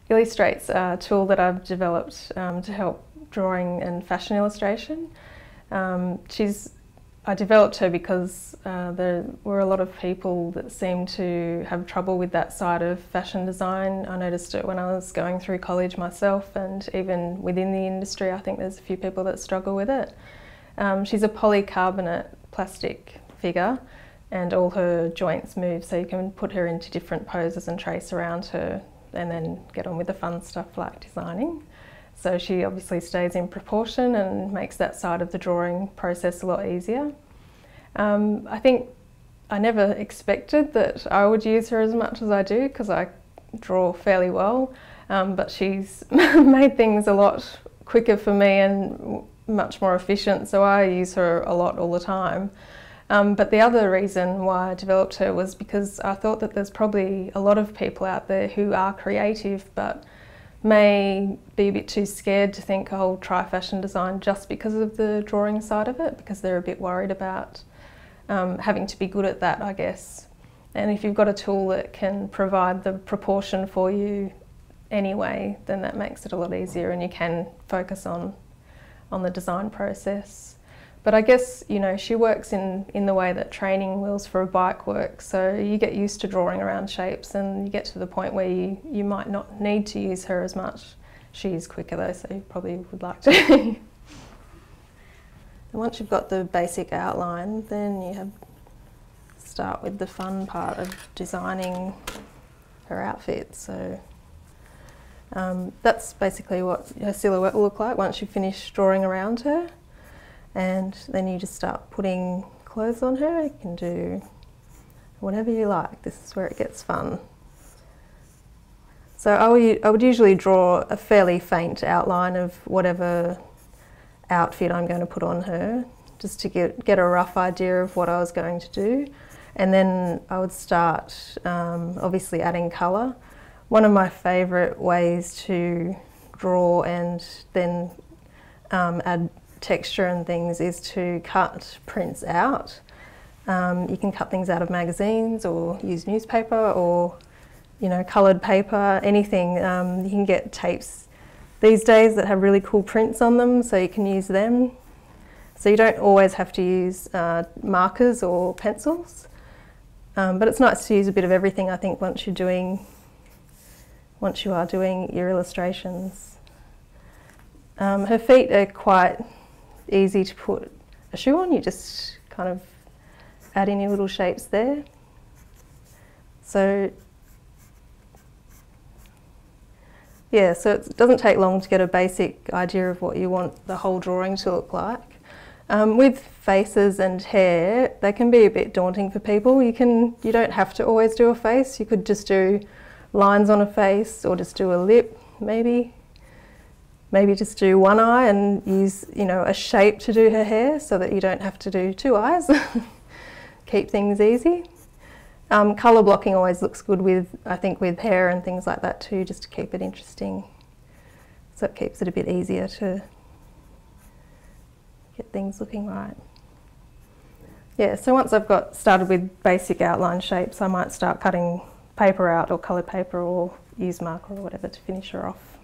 Illustrate's a tool that I've developed to help drawing and fashion illustration. I developed her because there were a lot of people that seemed to have trouble with that side of fashion design. I noticed it when I was going through college myself, and even within the industry I think there's a few people that struggle with it. She's a polycarbonate plastic figure and all her joints move, so you can put her into different poses and trace around her and then get on with the fun stuff like designing. So she obviously stays in proportion and makes that side of the drawing process a lot easier. I think I never expected that I would use her as much as I do because I draw fairly well, but she's made things a lot quicker for me and much more efficient, so I use her a lot all the time. But the other reason why I developed her was because I thought that there's probably a lot of people out there who are creative but may be a bit too scared to think, oh, I'll try fashion design just because of the drawing side of it, because they're a bit worried about having to be good at that, I guess. And if you've got a tool that can provide the proportion for you anyway, then that makes it a lot easier and you can focus on the design process. But I guess, you know, she works in the way that training wheels for a bike work, so you get used to drawing around shapes and you get to the point where you might not need to use her as much. She is quicker though, so you probably would like to. And once you've got the basic outline, then you start with the fun part of designing her outfit. So that's basically what her silhouette will look like once you finish drawing around her. And then you just start putting clothes on her. You can do whatever you like. This is where it gets fun. So I would usually draw a fairly faint outline of whatever outfit I'm going to put on her, just to get a rough idea of what I was going to do. And then I would start obviously adding colour. One of my favourite ways to draw and then add texture and things is to cut prints out. You can cut things out of magazines or use newspaper or, you know, coloured paper, anything. You can get tapes these days that have really cool prints on them, so you can use them. So you don't always have to use markers or pencils, but it's nice to use a bit of everything, I think, once you are doing your illustrations. Her feet are quite easy to put a shoe on. You just kind of add in your little shapes there. So yeah, so it doesn't take long to get a basic idea of what you want the whole drawing to look like. With faces and hair, they can be a bit daunting for people. You don't have to always do a face. You could just do lines on a face or just do a lip, maybe. Maybe just do one eye and use, you know, a shape to do her hair so that you don't have to do two eyes. Keep things easy. Colour blocking always looks good with, I think, with hair and things like that too, just to keep it interesting. So it keeps it a bit easier to get things looking right. Yeah, so once I've got started with basic outline shapes, I might start cutting paper out or coloured paper or use marker or whatever to finish her off.